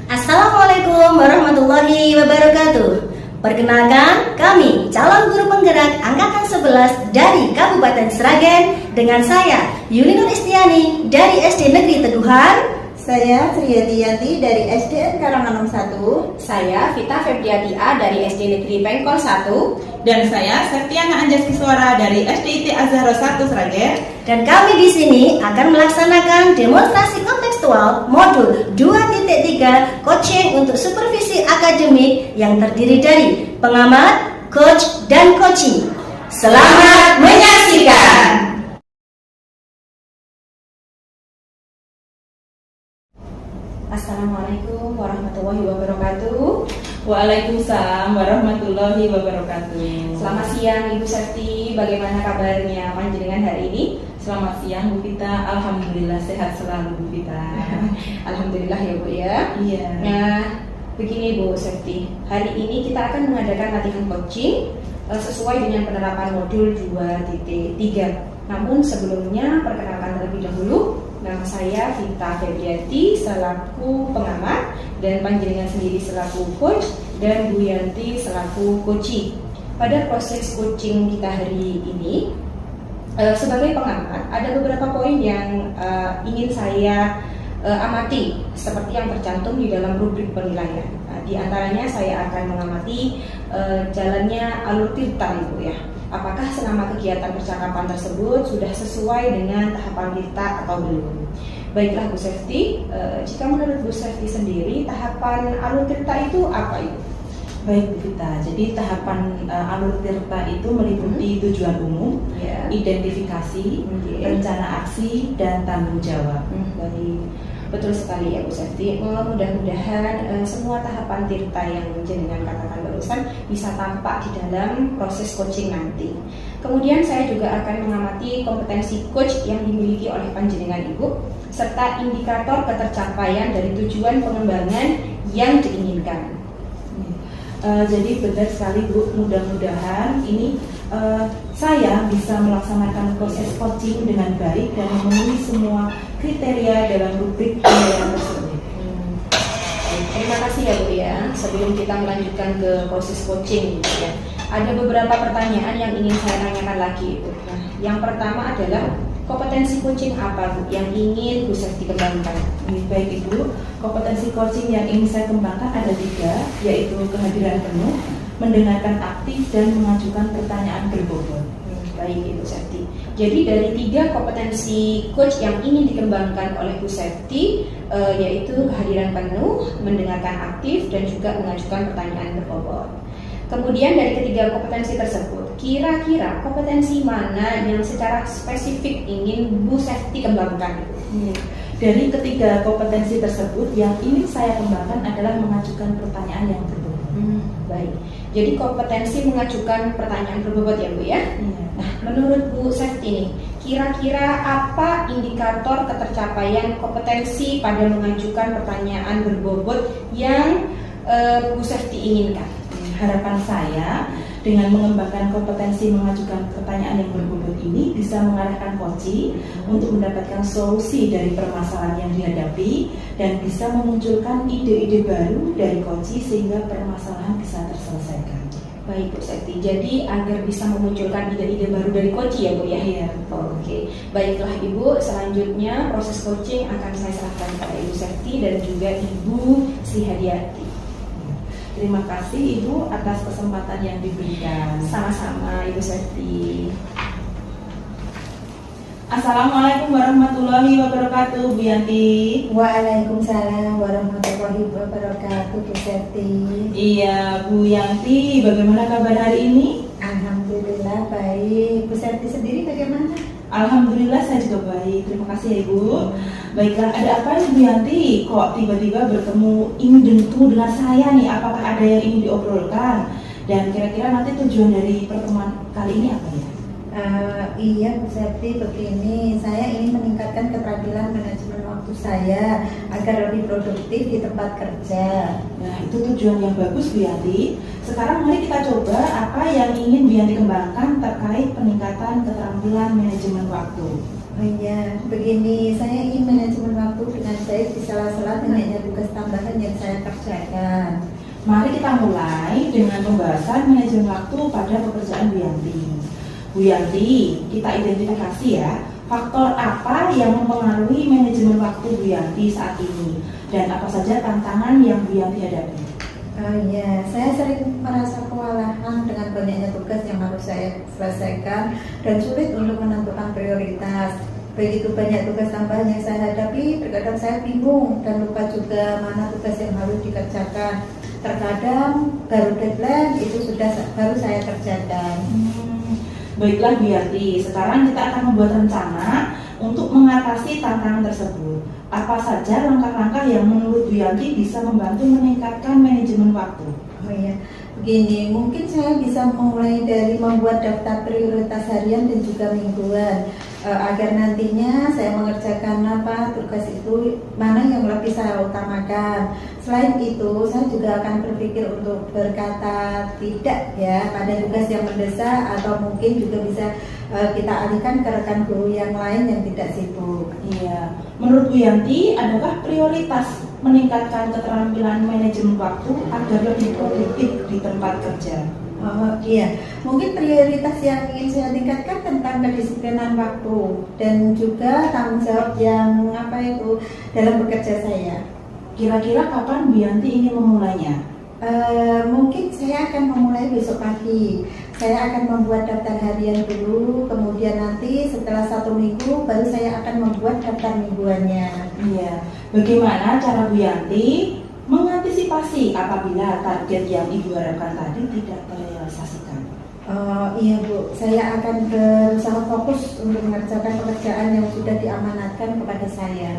Assalamualaikum warahmatullahi wabarakatuh. Perkenalkan, kami calon guru penggerak angkatan 11 dari Kabupaten Sragen dengan saya Yuni Nur Istiani dari SD Negeri Teguhan. Saya Sriyati Yanti dari SDN Karanganom 1. Saya Vita Febriati A dari SD Negeri Pengkol 1. Dan saya Septiana Anjaskiswara dari SDIT Azharo 1 Sragen. Dan kami di sini akan melaksanakan demonstrasi kontekstual modul 2.3 coaching untuk supervisi akademik yang terdiri dari pengamat, coach, dan coaching. Selamat menyaksikan. Assalamualaikum warahmatullahi wabarakatuh. Waalaikumsalam warahmatullahi wabarakatuh. Selamat siang Ibu Septi, bagaimana kabarnya panjenengan hari ini? Selamat siang Bu Vita, alhamdulillah sehat selalu Bu Vita. Alhamdulillah ya Bu ya. Iya. Nah, begini Bu Septi, hari ini kita akan mengadakan latihan coaching sesuai dengan penerapan modul 2.3. Namun sebelumnya perkenalkan terlebih dahulu, nama saya Vita Febriati selaku pengamat dan panjenengan sendiri selaku coach dan Bu Yanti selaku coaching. Pada proses coaching kita hari ini, sebagai pengamat ada beberapa poin yang ingin saya amati seperti yang tercantum di dalam rubrik penilaian. Di antaranya saya akan mengamati jalannya alur tirta Ibu ya. Apakah selama kegiatan percakapan tersebut sudah sesuai dengan tahapan tirta atau belum? Baiklah Bu Septi, jika menurut Bu Septi sendiri tahapan alur tirta itu apa Ibu? Baik Bu Vita, jadi tahapan alur tirta itu meliputi tujuan umum, identifikasi, rencana aksi, dan tanggung jawab. Baik, betul sekali ya Bu Septi. Mudah-mudahan semua tahapan tirta yang jenengan katakan barusan bisa tampak di dalam proses coaching nanti. Kemudian saya juga akan mengamati kompetensi coach yang dimiliki oleh panjenengan Ibu serta indikator ketercapaian dari tujuan pengembangan yang diinginkan. Jadi benar sekali Bu, mudah-mudahan ini saya bisa melaksanakan proses coaching dengan baik dan memenuhi semua kriteria dalam rubrik penilaian tersebut. Terima kasih ya Bu ya. Sebelum kita melanjutkan ke proses coaching ya, ada beberapa pertanyaan yang ingin saya tanyakan lagi Bu. Nah, yang pertama adalah kompetensi coaching apa Bu yang ingin Bu Septi kembangkan? Baik Ibu, kompetensi coaching yang ingin saya kembangkan ada 3, yaitu kehadiran penuh, mendengarkan aktif, dan mengajukan pertanyaan berbobot. Baik Ibu Septi. Jadi dari 3 kompetensi coach yang ingin dikembangkan oleh Bu Septi, yaitu kehadiran penuh, mendengarkan aktif, dan juga mengajukan pertanyaan berbobot. Kemudian dari ketiga kompetensi tersebut, kira-kira kompetensi mana yang secara spesifik ingin Bu Septi kembangkan? Dari ketiga kompetensi tersebut, yang ingin saya kembangkan adalah mengajukan pertanyaan yang berbobot. Baik, jadi kompetensi mengajukan pertanyaan berbobot ya Bu ya? Nah, menurut Bu Septi nih, kira-kira apa indikator ketercapaian kompetensi pada mengajukan pertanyaan berbobot yang Bu Septi inginkan? Harapan saya dengan mengembangkan kompetensi mengajukan pertanyaan yang berbobot ini bisa mengarahkan coach untuk mendapatkan solusi dari permasalahan yang dihadapi dan bisa memunculkan ide-ide baru dari coach sehingga permasalahan bisa terselesaikan. Baik Bu Septi, jadi agar bisa memunculkan ide-ide baru dari coach ya Bu ya? Iya. Oke, baiklah Ibu, selanjutnya proses coaching akan saya serahkan kepada Ibu Septi dan juga Ibu Sri Hadiati. Terima kasih Ibu atas kesempatan yang diberikan. Sama-sama Ibu Septi. Assalamualaikum warahmatullahi wabarakatuh, Bu Yanti. Waalaikumsalam warahmatullahi wabarakatuh, Bu Septi. Iya, Bu Yanti, bagaimana kabar hari ini? Alhamdulillah baik. Bu Septi sendiri bagaimana? Alhamdulillah saya juga baik, terima kasih ya Ibu. Baiklah, ada apa nih Bu Yanti? Kok tiba-tiba ingin bertemu dengan saya nih? Apakah ada yang ingin diobrolkan? Dan kira-kira nanti tujuan dari pertemuan kali ini apa ya? Iya Bu Septi, begini, saya ingin meningkatkan keterampilan manajemen waktu saya agar lebih produktif di tempat kerja. Nah, itu tujuan yang bagus Bu Yanti. Sekarang mari kita coba apa yang ingin Bu Yanti kembangkan terkait peningkatan keterampilan manajemen waktu. Oh iya, begini, saya ingin manajemen waktu dengan baik di sela-sela banyaknya tugas tambahan yang saya kerjakan. Mari kita mulai dengan pembahasan manajemen waktu pada pekerjaan Bu Yanti. Bu Yanti, kita identifikasi ya, faktor apa yang mempengaruhi manajemen waktu Bu Yanti saat ini dan apa saja tantangan yang Bu Yanti hadapi? Ya, saya sering merasa kewalahan dengan banyaknya tugas yang harus saya selesaikan dan sulit untuk menentukan prioritas. Begitu banyak tugas tambahan yang saya hadapi, terkadang saya bingung dan lupa juga mana tugas yang harus dikerjakan. Terkadang baru deadline itu baru saya kerjakan. Baiklah Bu Yanti, sekarang kita akan membuat rencana untuk mengatasi tantangan tersebut. Apa saja langkah-langkah yang menurut Bu Yanti bisa membantu meningkatkan manajemen waktu? Oh iya, begini, mungkin saya bisa memulai dari membuat daftar prioritas harian dan juga mingguan, agar nantinya saya mengerjakan apa tugas itu mana yang lebih saya utamakan. Selain itu, saya juga akan berpikir untuk berkata tidak ya pada tugas yang mendesak, atau mungkin juga bisa kita alihkan ke rekan guru yang lain yang tidak sibuk. Iya, menurut Bu Yanti, adakah prioritas meningkatkan keterampilan manajemen waktu agar lebih produktif di tempat kerja? Iya, mungkin prioritas yang ingin saya tingkatkan tentang kedisiplinan waktu dan juga tanggung jawab yang dalam bekerja saya. Kira-kira kapan Bu Yanti ingin memulainya? Mungkin saya akan memulai besok pagi. Saya akan membuat daftar harian dulu, kemudian nanti setelah 1 minggu baru saya akan membuat daftar mingguannya. Iya, bagaimana cara Bu Yanti mengantisipasi apabila target yang Ibu harapkan tadi tidak terrealisasikan? Iya Bu, saya akan berusaha fokus untuk mengerjakan pekerjaan yang sudah diamanatkan kepada saya.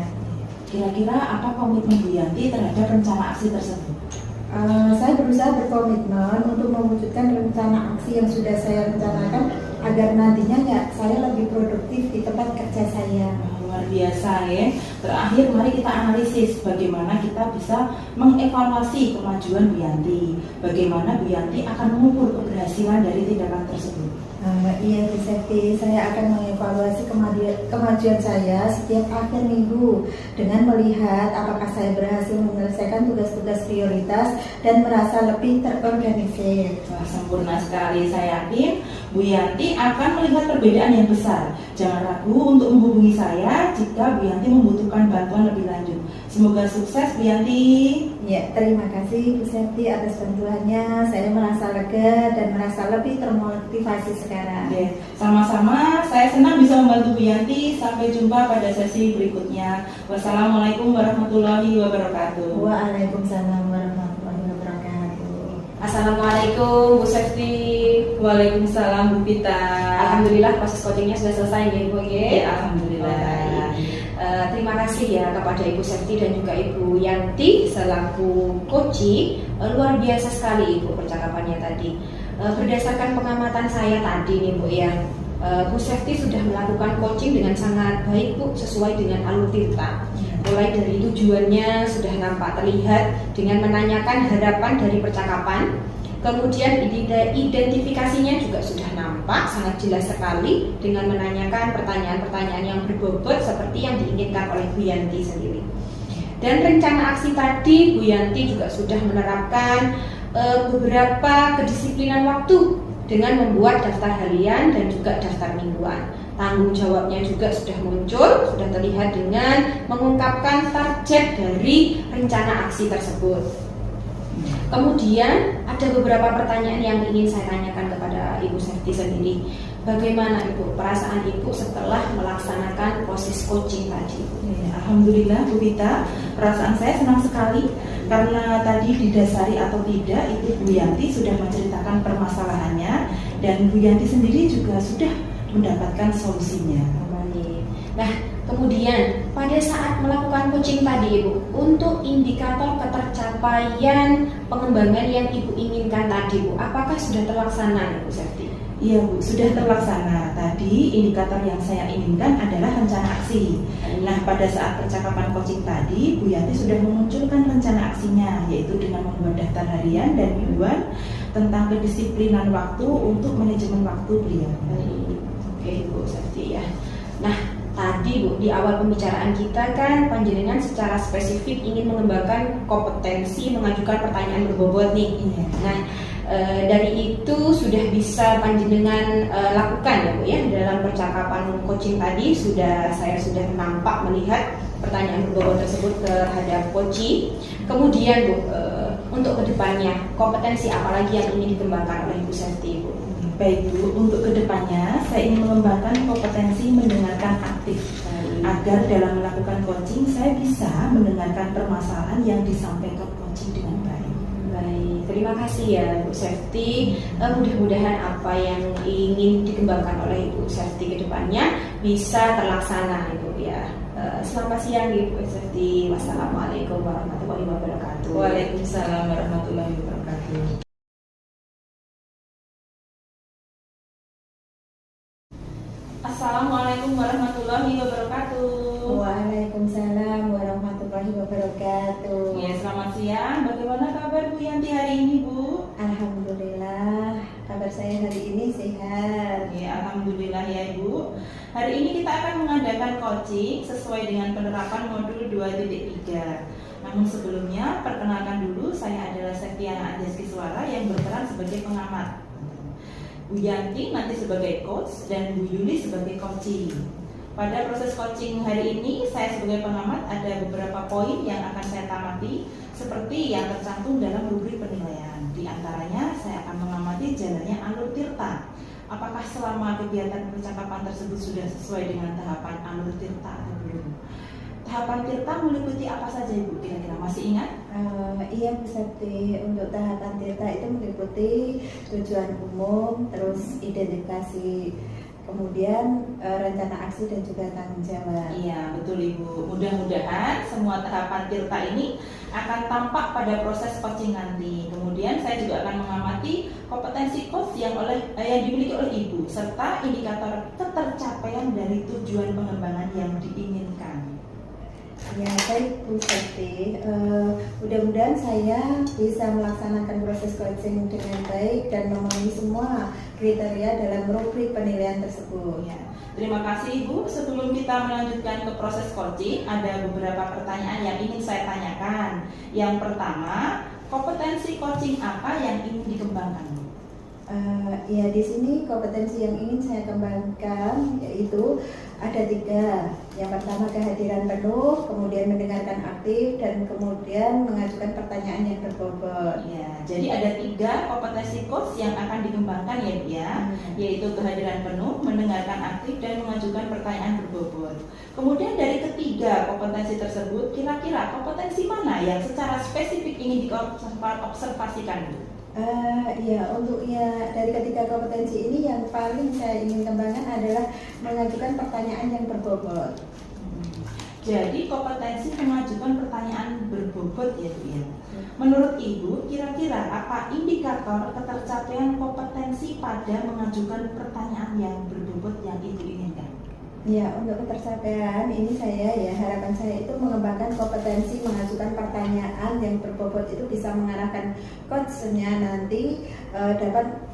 Kira-kira apa komitmen Bu Yanti terhadap rencana aksi tersebut? Saya berusaha berkomitmen untuk mewujudkan rencana aksi yang sudah saya rencanakan agar nantinya saya lebih produktif di tempat kerja saya. Luar biasa ya. Terakhir mari kita analisis bagaimana kita bisa mengevaluasi kemajuan Bu Yanti. Bagaimana Bu Yanti akan mengukur keberhasilan dari tindakan tersebut. Iya Bu Septi, saya akan mengevaluasi kemajuan saya setiap akhir minggu dengan melihat apakah saya berhasil menyelesaikan tugas-tugas prioritas dan merasa lebih terorganisir. Wah, sempurna sekali. Saya yakin Bu Yanti akan melihat perbedaan yang besar. Jangan ragu untuk menghubungi saya jika Bu Yanti membutuhkan bantuan lebih lanjut. Semoga sukses Bu Yanti. Ya, terima kasih Bu Septi atas bantuannya. Saya merasa lega dan merasa lebih termotivasi sekarang. Oke, sama-sama. Saya senang bisa membantu Bu Yanti. Sampai jumpa pada sesi berikutnya. Wassalamualaikum warahmatullahi wabarakatuh. Waalaikumsalam warahmatullahi wabarakatuh. Assalamualaikum Bu Septi. Waalaikumsalam Bu Pita. Alhamdulillah proses coachingnya sudah selesai ya Bu ya. Alhamdulillah. Terima kasih ya kepada Ibu Septi dan juga Ibu Yanti selaku coaching. Luar biasa sekali Ibu percakapannya tadi. Berdasarkan pengamatan saya tadi nih Bu ya, Bu Septi sudah melakukan coaching dengan sangat baik Bu, sesuai dengan alur tirta. Mulai dari tujuannya sudah nampak terlihat dengan menanyakan harapan dari percakapan. Kemudian identifikasinya juga sudah nampak sangat jelas sekali dengan menanyakan pertanyaan-pertanyaan yang berbobot seperti yang diinginkan oleh Bu Yanti sendiri. Dan rencana aksi tadi Bu Yanti juga sudah menerapkan beberapa kedisiplinan waktu dengan membuat daftar harian dan juga daftar mingguan. Tanggung jawabnya juga sudah muncul, sudah terlihat dengan mengungkapkan target dari rencana aksi tersebut. Kemudian ada beberapa pertanyaan yang ingin saya tanyakan kepada Ibu Septi sendiri. Bagaimana Ibu perasaan Ibu setelah melaksanakan proses coaching tadi? Ya, Alhamdulillah Bu Pita, perasaan saya senang sekali karena tadi didasari atau tidak itu Bu Yanti sudah menceritakan permasalahannya dan Bu Yanti sendiri juga sudah mendapatkan solusinya. Nah, kemudian pada saat melakukan coaching tadi Ibu, untuk indikator ketercapaian pengembangan yang Ibu inginkan tadi Bu, apakah sudah terlaksana Ibu Septi? Iya Bu, sudah terlaksana. Tadi indikator yang saya inginkan adalah rencana aksi. Nah, pada saat percakapan coaching tadi, Bu Yanti sudah memunculkan rencana aksinya, yaitu dengan membuat daftar harian dan mingguan tentang kedisiplinan waktu untuk manajemen waktu beliau. Oke Bu Septi ya. Nah, Tadi Bu, di awal pembicaraan kita kan panjenengan secara spesifik ingin mengembangkan kompetensi mengajukan pertanyaan berbobot nih. Iya. Nah, dari itu sudah bisa panjenengan lakukan ya Bu ya, dalam percakapan coaching tadi saya sudah nampak melihat pertanyaan berbobot tersebut terhadap coaching. Kemudian Bu, untuk kedepannya kompetensi apa lagi yang ingin dikembangkan oleh Ibu Septi Bu? Baik Bu, untuk kedepannya saya ingin mengembangkan kompetensi mendengarkan aktif agar dalam melakukan coaching saya bisa mendengarkan permasalahan yang disampaikan coaching dengan baik. Baik, terima kasih ya Bu Septi. Mudah-mudahan apa yang ingin dikembangkan oleh Ibu Septi ke depannya bisa terlaksana Ibu ya. Selamat siang Ibu Septi. Wassalamualaikum warahmatullahi wabarakatuh. Waalaikumsalam warahmatullahi wabarakatuh. Assalamualaikum warahmatullahi wabarakatuh. Waalaikumsalam warahmatullahi wabarakatuh. Ya, selamat siang. Bagaimana kabar Bu Yanti hari ini Bu? Alhamdulillah, kabar saya hari ini sehat. Ya, alhamdulillah ya Ibu. Hari ini kita akan mengadakan coaching sesuai dengan penerapan modul 2.3. Namun sebelumnya, perkenalkan dulu, saya adalah Septiana Anjaskiswara yang berperan sebagai pengamat. Bu Yanti nanti sebagai coach dan Bu Yuli sebagai coaching. Pada proses coaching hari ini, saya sebagai pengamat ada beberapa poin yang akan saya tamati seperti yang tercantum dalam rubrik penilaian. Di antaranya, saya akan mengamati jalannya alur tirta. Apakah selama kegiatan percakapan tersebut sudah sesuai dengan tahapan alur tirta atau belum? Tahapan tirta meliputi apa saja Ibu? Kira-kira masih ingat? Iya Bu Septi, untuk tahapan tirta itu meliputi tujuan umum, terus identifikasi, kemudian rencana aksi dan juga tanggung jawab. Iya, betul Ibu. Mudah-mudahan semua tahapan tirta ini akan tampak pada proses coaching nanti. Kemudian saya juga akan mengamati kompetensi coach yang dimiliki oleh Ibu serta indikator ketercapaian dari tujuan pengembangan yang diinginkan. Ya baik Bu Septi, mudah-mudahan saya bisa melaksanakan proses coaching dengan baik dan memenuhi semua kriteria dalam rubrik penilaian tersebut. Ya, terima kasih Ibu. Sebelum kita melanjutkan ke proses coaching, ada beberapa pertanyaan yang ingin saya tanyakan. Yang pertama, kompetensi coaching apa yang ingin dikembangkan? Ya di sini kompetensi yang ingin saya kembangkan yaitu ada 3. Yang pertama kehadiran penuh, kemudian mendengarkan aktif, dan kemudian mengajukan pertanyaan yang berbobot. Ya, jadi ada 3 kompetensi coach yang akan dikembangkan ya Bu ya, yaitu kehadiran penuh, mendengarkan aktif, dan mengajukan pertanyaan berbobot. Kemudian dari ketiga kompetensi tersebut, kira-kira kompetensi mana yang secara spesifik ingin diobservasikan Bu? Untuk dari ketiga kompetensi ini yang paling saya ingin kembangkan adalah mengajukan pertanyaan yang berbobot. Jadi kompetensi mengajukan pertanyaan berbobot ya Bu ya. Menurut Ibu, kira-kira apa indikator ketercapaian kompetensi pada mengajukan pertanyaan yang berbobot yang Ibu inginkan? Ya, untuk ketercapaian ini harapan saya itu mengembangkan kompetensi mengajukan pertanyaan yang berbobot itu bisa mengarahkan coachnya nanti dapat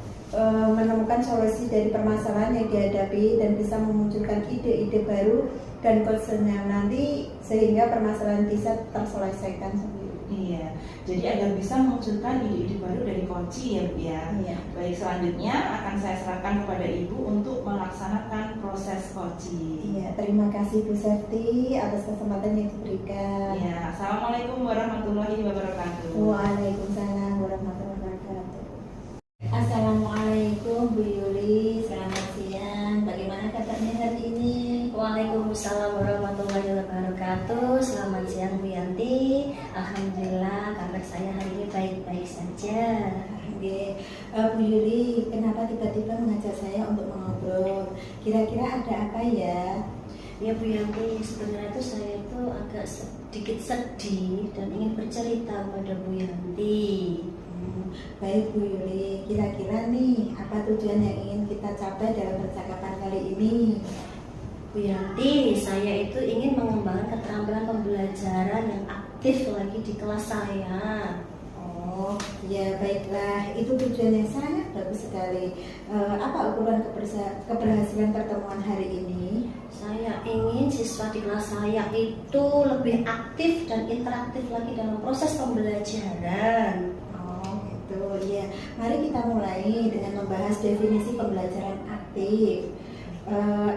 menemukan solusi dari permasalahan yang dihadapi dan bisa memunculkan ide-ide baru dan coachnya nanti sehingga permasalahan bisa terselesaikan sendiri. Iya, jadi agar bisa memunculkan ide-ide baru dari coaching ya Bu ya. Iya. Baik, selanjutnya akan saya serahkan kepada Ibu untuk melaksanakan proses coaching. Iya, terima kasih Bu Septi atas kesempatan yang diberikan. Ya, Assalamualaikum warahmatullahi wabarakatuh. Waalaikumsalam warahmatullahi wabarakatuh. Assalamualaikum Bu Yuli, selamat siang. Bagaimana kabarnya hari ini? Waalaikumsalam warahmatullahi wabarakatuh. Selamat siang Bu Yanti. Alhamdulillah kabar saya hari ini baik-baik saja. Oke, Bu Yuli, kenapa tiba-tiba mengajak saya untuk mengobrol? Kira-kira ada apa ya? Ya Bu Yanti, sebenarnya itu saya itu agak sedikit sedih dan ingin bercerita pada Bu Yanti. Baik Bu Yuli, kira-kira nih apa tujuan yang ingin kita capai dalam percakapan kali ini? Bu Yanti, saya itu ingin mengembangkan keterampilan pembelajaran yang aktif lagi di kelas saya. Oh, ya baiklah, itu tujuan yang sangat bagus sekali. Apa ukuran keberhasilan pertemuan hari ini? Saya ingin siswa di kelas saya itu lebih aktif dan interaktif lagi dalam proses pembelajaran. Oh gitu ya. Mari kita mulai dengan membahas definisi pembelajaran aktif.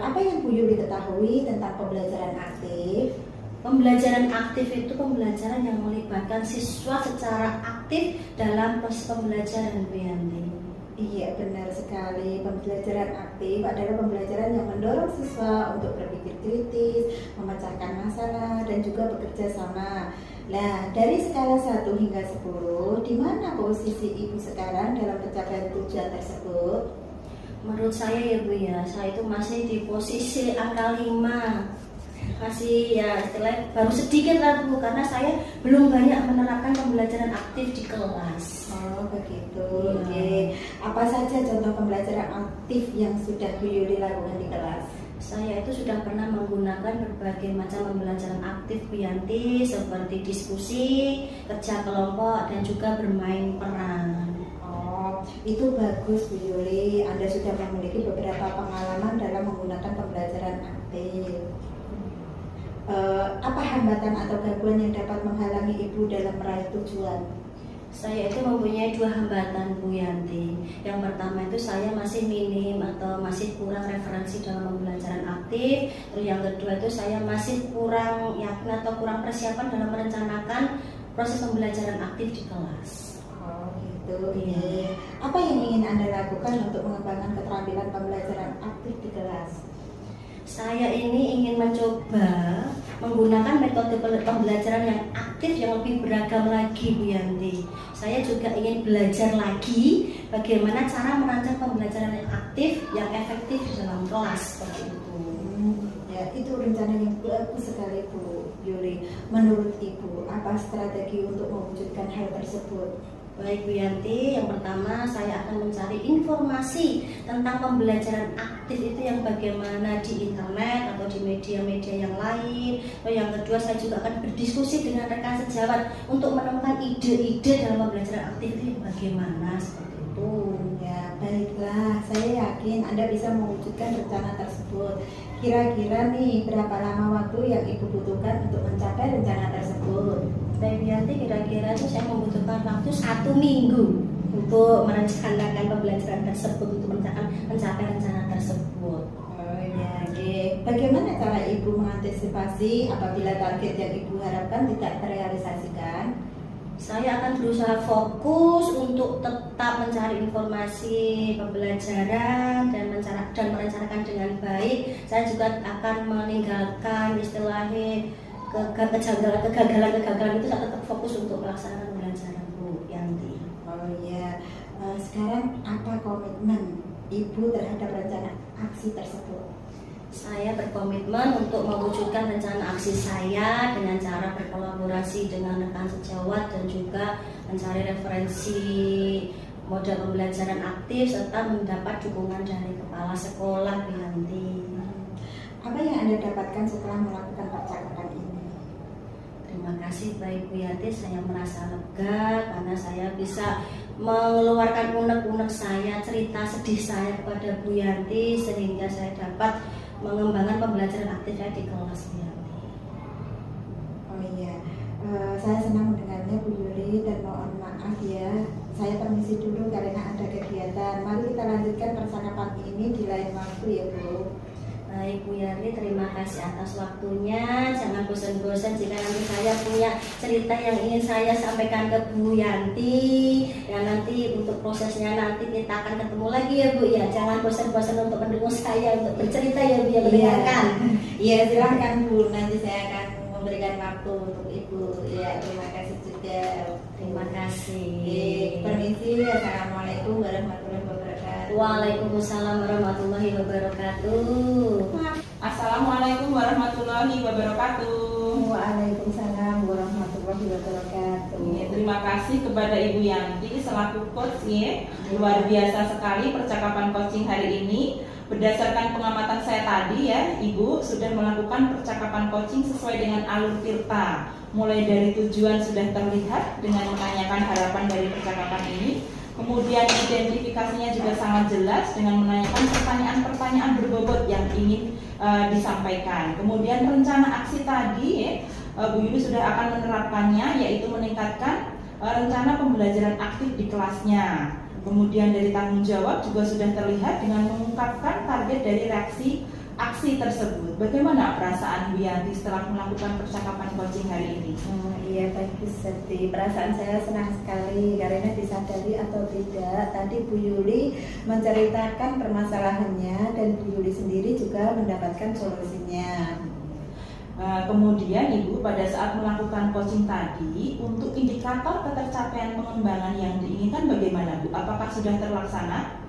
Apa yang Bu Yuli ketahui tentang pembelajaran aktif? Pembelajaran aktif itu pembelajaran yang melibatkan siswa secara aktif dalam proses pembelajaran, Bu Yanti. Iya benar sekali. Pembelajaran aktif adalah pembelajaran yang mendorong siswa untuk berpikir kritis, memecahkan masalah, dan juga bekerja sama. Nah, dari skala 1 hingga 10, di mana posisi Ibu sekarang dalam pencapaian tujuan tersebut? Menurut saya ya Bu ya, saya itu masih di posisi angka 5. Masih ya istilahnya baru sedikit lah Bu, karena saya belum banyak menerapkan pembelajaran aktif di kelas. Oh begitu. Iya. Oke. Apa saja contoh pembelajaran aktif yang sudah Bu Yuli lakukan di kelas? Saya itu sudah pernah menggunakan berbagai macam pembelajaran aktif Bu Yanti, seperti diskusi, kerja kelompok, dan juga bermain peran. Oh, itu bagus Bu Yuli. Anda sudah memiliki beberapa pengalaman dalam menggunakan pembelajaran aktif. Apa hambatan atau gangguan yang dapat menghalangi Ibu dalam meraih tujuan? Saya itu mempunyai 2 hambatan Bu Yanti. Yang pertama itu saya masih minim atau masih kurang referensi dalam pembelajaran aktif. Terus yang kedua itu saya masih kurang yakin atau kurang persiapan dalam merencanakan proses pembelajaran aktif di kelas. Oh gitu. Iya. Iya. Apa yang ingin Anda lakukan untuk mengembangkan keterampilan pembelajaran aktif di kelas? Saya ini ingin mencoba menggunakan metode pembelajaran yang aktif yang lebih beragam lagi Bu Yanti. Saya juga ingin belajar lagi bagaimana cara merancang pembelajaran yang aktif, yang efektif di dalam kelas seperti itu. Ya, itu rencana yang bagus sekali Bu Yuli. Menurut Ibu, apa strategi untuk mewujudkan hal tersebut? Baik Bu Yanti, yang pertama saya akan mencari informasi tentang pembelajaran aktif itu yang bagaimana di internet atau di media-media yang lain. Lalu yang kedua saya juga akan berdiskusi dengan rekan sejawat untuk menemukan ide-ide dalam pembelajaran aktif itu bagaimana seperti itu. Ya, baiklah. Saya yakin Anda bisa mewujudkan rencana tersebut. Kira-kira nih, berapa lama waktu yang Ibu butuhkan untuk mencapai rencana tersebut? Baik Bu Yanti, kira-kira itu saya membutuhkan waktu 1 minggu untuk merencanakan pembelajaran tersebut, untuk mencapai rencana tersebut. Oh ya, oke. Bagaimana cara Ibu mengantisipasi apabila target yang Ibu harapkan tidak terrealisasikan? Saya akan berusaha fokus untuk tetap mencari informasi pembelajaran dan merencanakan dengan baik. Saya juga akan meninggalkan istilahnya kegagalan itu, saya tetap fokus untuk melaksanakan pembelajaran Bu Yanti. Oh iya. Sekarang apa komitmen Ibu terhadap rencana aksi tersebut? Saya berkomitmen untuk mewujudkan rencana aksi saya dengan cara berkolaborasi dengan rekan sejawat dan juga mencari referensi model pembelajaran aktif serta mendapat dukungan dari kepala sekolah Bu Yanti. Apa yang Anda dapatkan setelah melakukan percakapan ini? Terima kasih baik Bu Yanti, saya merasa lega karena saya bisa mengeluarkan unek-unek saya, cerita sedih saya kepada Bu Yanti sehingga saya dapat mengembangkan pembelajaran aktif saya di kelas Bu Yanti. Oh iya, saya senang mendengarnya Bu Yuli dan mohon maaf ya, saya permisi dulu karena ada kegiatan. Mari kita lanjutkan percakapan ini di lain waktu ya Bu. Baik Bu Yanti, terima kasih atas waktunya. Jangan bosan-bosan jika nanti saya punya cerita yang ingin saya sampaikan ke Bu Yanti. Ya nanti untuk prosesnya nanti kita akan ketemu lagi ya Bu ya. Jangan bosan-bosan untuk mendukung saya untuk bercerita ya Bu ya, mendengarkan. Iya silahkan Bu, nanti saya akan memberikan waktu untuk Ibu. Ya terima kasih juga. Terima kasih. Permisi, assalamualaikum warahmatullahi wabarakatuh. Waalaikumsalam warahmatullahi wabarakatuh. Assalamualaikum warahmatullahi wabarakatuh. Waalaikumsalam warahmatullahi wabarakatuh. Terima kasih kepada Ibu Yanti selaku coach ya. Luar biasa sekali percakapan coaching hari ini. Berdasarkan pengamatan saya tadi ya, Ibu sudah melakukan percakapan coaching sesuai dengan alur Tirta. Mulai dari tujuan sudah terlihat dengan menanyakan harapan dari percakapan ini. Kemudian identifikasinya juga sangat jelas dengan menanyakan pertanyaan-pertanyaan berbobot yang ingin disampaikan. Kemudian rencana aksi tadi ya, Bu Yuli sudah akan menerapkannya, yaitu meningkatkan rencana pembelajaran aktif di kelasnya. Kemudian dari tanggung jawab juga sudah terlihat dengan mengungkapkan target dari reaksi aksi tersebut. Bagaimana perasaan Bu Yanti setelah melakukan percakapan coaching hari ini? Iya, baik Bu Seti. Perasaan saya senang sekali karena disadari atau tidak, tadi Bu Yuli menceritakan permasalahannya dan Bu Yuli sendiri juga mendapatkan solusinya. Kemudian Ibu pada saat melakukan coaching tadi, untuk indikator ketercapaian pengembangan yang diinginkan bagaimana Bu? Apakah sudah terlaksana?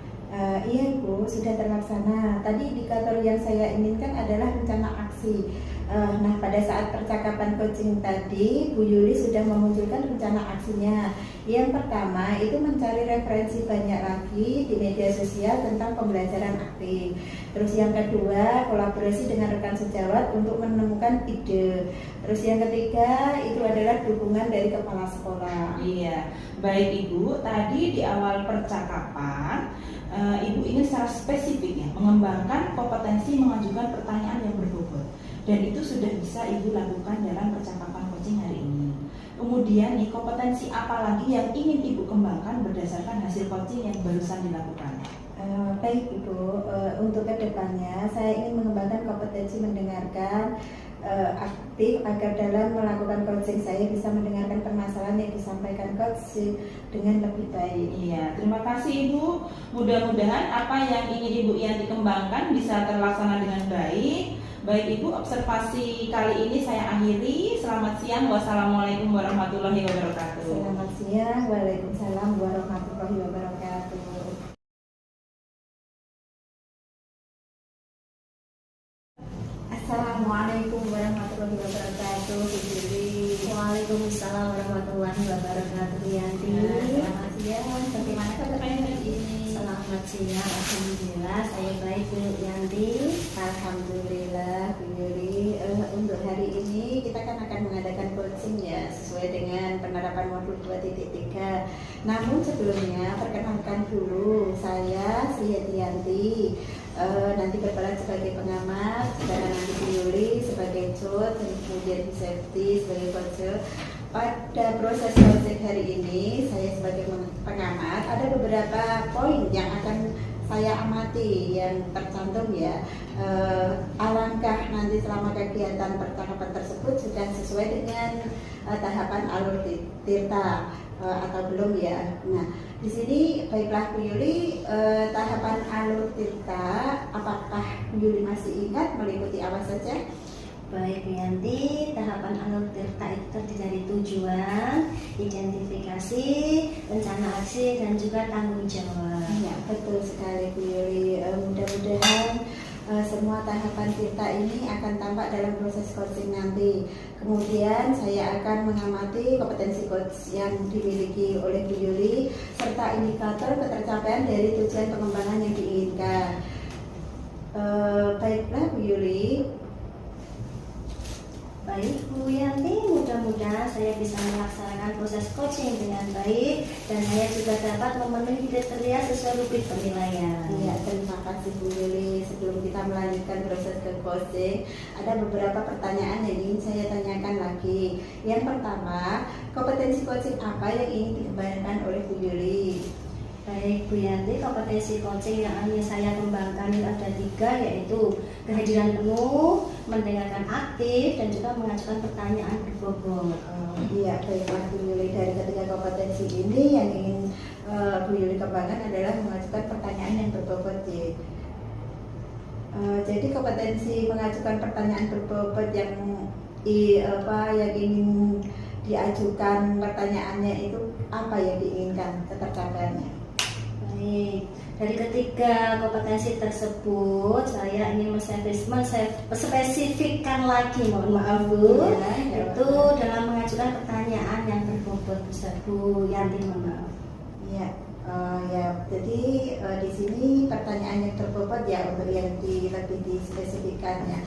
Iya Bu, sudah terlaksana. Tadi indikator yang saya inginkan adalah rencana aksi. Nah, pada saat percakapan coaching tadi, Bu Yuli sudah memunculkan rencana aksinya. Yang pertama itu mencari referensi banyak lagi di media sosial tentang pembelajaran aktif. Terus yang kedua, kolaborasi dengan rekan sejawat untuk menemukan ide. Terus yang ketiga itu adalah dukungan dari kepala sekolah. Iya, baik Ibu. Tadi di awal percakapan, Ibu ingin secara spesifik ya mengembangkan kompetensi mengajukan pertanyaan yang berbobot, dan itu sudah bisa Ibu lakukan dalam percakapan coaching hari ini. Kemudian nih, kompetensi apa lagi yang ingin Ibu kembangkan berdasarkan hasil coaching yang barusan dilakukan? Baik Ibu, untuk kedepannya saya ingin mengembangkan kompetensi mendengarkan aktif agar dalam melakukan coaching saya bisa mendengarkan permasalahan yang disampaikan coach dengan lebih baik. Iya, terima kasih Ibu. Mudah-mudahan apa yang ingin Ibu Yanti kembangkan bisa terlaksana dengan baik. Baik Ibu, observasi kali ini saya akhiri. Selamat siang. Wassalamualaikum warahmatullahi wabarakatuh. Selamat siang. Waalaikumsalam warahmatullahi wabarakatuh. Assalamualaikum warahmatullahi wabarakatuh. Bu Yuli. Waalaikumsalam warahmatullahi wabarakatuh, Yanti. Selamat siang. Bagaimana kabarnya hari ini? Selamat siang, alhamdulillah saya baik Bu Yanti. Alhamdulillah Bu Yuli. Untuk hari ini kita kan akan mengadakan coaching ya sesuai dengan penerapan modul 2.3. Namun sebelumnya perkenalkan dulu, saya Sri Yanti. Nanti berperan sebagai pengamat, sedangkan nanti Bu Yuli sebagai coach, dan kemudian Bu Septi sebagai coach. Pada proses coaching hari ini saya sebagai pengamat ada beberapa poin yang akan saya amati yang tercantum ya. Alangkah nanti selama kegiatan percakapan tersebut sudah sesuai dengan tahapan alur tirta atau belum ya. Nah, di sini baiklah Bu Yuli, tahapan alur tirta, apakah Bu Yuli masih ingat? Meliputi apa saja? Baik Bu Yanti, tahapan alur tirta itu terdiri dari tujuan, identifikasi, rencana aksi, dan juga tanggung jawab. Ya, betul sekali Bu Yuli. Mudah-mudahan semua tahapan tirta ini akan tampak dalam proses coaching nanti. Kemudian saya akan mengamati kompetensi coach yang dimiliki oleh Bu Yuli serta indikator ketercapaian dari tujuan pengembangan yang diinginkan. Baiklah Bu Yuli. Baik Bu Yanti, mudah-mudahan saya bisa melaksanakan proses coaching dengan baik dan saya juga dapat memenuhi kriteria sesuai rubrik penilaian. Iya, terima kasih Bu Yuli. Sebelum kita melanjutkan proses ke coaching, ada beberapa pertanyaan yang ingin saya tanyakan lagi. Yang pertama, kompetensi coaching apa yang ingin dikembangkan oleh Bu Yuli? Baik Bu Yanti, kompetensi coaching yang ingin saya kembangkan itu ada 3, yaitu kehadiran penuh, mendengarkan aktif, dan juga mengajukan pertanyaan berbobot. Iya, baiklah Bu Yuli. Dari ketiga kompetensi ini yang ingin Bu Yuli kembangkan adalah mengajukan pertanyaan yang berbobot ya. Jadi kompetensi mengajukan pertanyaan berbobot yang ingin diajukan pertanyaannya itu apa yang diinginkan ketercapaiannya? Baik, dari ketiga kompetensi tersebut saya ingin menspesifikkan lagi, mohon maaf Bu, Ya, itu dalam mengajukan pertanyaan yang berbobot Bu Yanti, mohon maaf. Iya, ya. Jadi di sini pertanyaan yang berbobot ya untuk yang lebih dispesifikannya.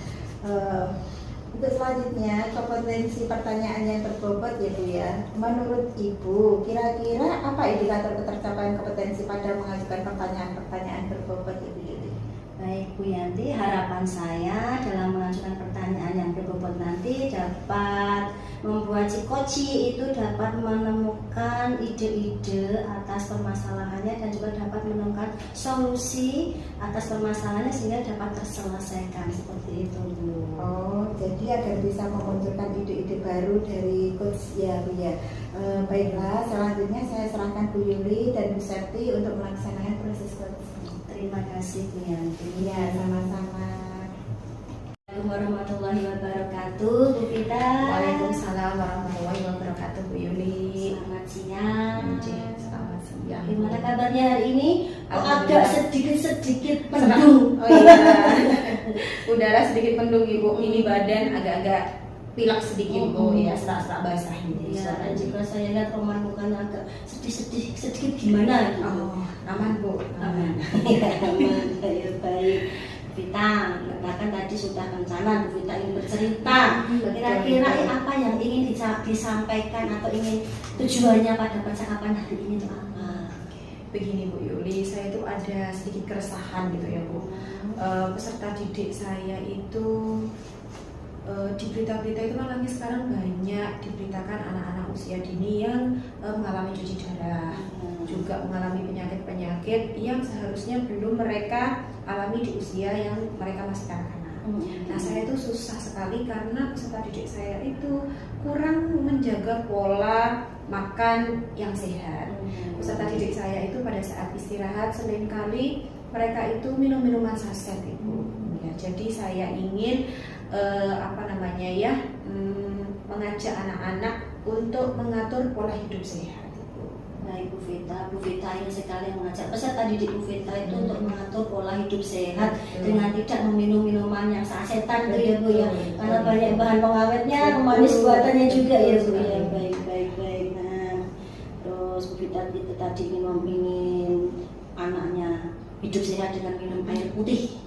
Untuk selanjutnya kompetensi pertanyaan yang berbobot ya Bu ya. Menurut Ibu, kira-kira apa indikator ketercapaian kompetensi pada mengajukan pertanyaan-pertanyaan berbobot ya Bu Yuli? Baik Bu Yanti, harapan saya dalam mengajukan pertanyaan yang berbobot nanti dapat membuat si koci itu dapat menemukan ide-ide atas permasalahannya dan juga dapat menemukan solusi atas permasalahannya sehingga dapat terselesaikan seperti itu Bu. Oh, jadi agar bisa memunculkan ide-ide baru dari coach ya Bu ya. Baiklah, selanjutnya saya serahkan Bu Yuli dan Bu Septi untuk melaksanakan proses coaching. Terima kasih Bu Yanti. Ya, sama-sama. Assalamualaikum warahmatullahi wabarakatuh, Bu Vita. Waalaikumsalam warahmatullahi wabarakatuh Bu Yuli. Selamat siang. Selamat siang. Gimana kabarnya hari ini? Kok Alhamdulillah. agak sedikit mendung? Oh iya. Udara sedikit mendung Ibu. Ini badan agak-agak pilek sedikit Bu. Iya, serak-serak basah ini. Iya, dan juga saya lihat Roman mukanya agak sedikit gimana gitu. Oh, aman Bu. Aman. Ya, aman. Ya, baik. Vita, kan tadi sudah rencana Bu Vita ingin bercerita. Kira-kira apa yang ingin disampaikan atau ingin tujuannya pada percakapan hari ini itu apa? Begini Bu Yuli, saya itu ada sedikit keresahan gitu ya Bu. Peserta didik saya itu di berita-berita itu kan lagi sekarang banyak diberitakan anak-anak usia dini yang mengalami cuci darah, juga mengalami penyakit-penyakit yang seharusnya belum mereka alami di usia yang mereka masih kanak-kanak. Nah, saya itu susah sekali karena peserta didik saya itu kurang menjaga pola makan yang sehat. Peserta didik saya itu pada saat istirahat seringkali mereka itu minum minuman saset Ibu. Ya, jadi saya ingin mengajak anak-anak untuk mengatur pola hidup sehat. Baik Bu Vita ingin sekali mengajak peserta didik Bu Vita itu untuk mengatur pola hidup sehat dengan tidak meminum minuman yang sasetan tuh ya Bu ya, karena banyak bahan pengawetnya, pemanis buatannya juga ya Bu ya. Baik. Nah, terus Bu Vita itu tadi ingin anaknya hidup sehat dengan minum air putih.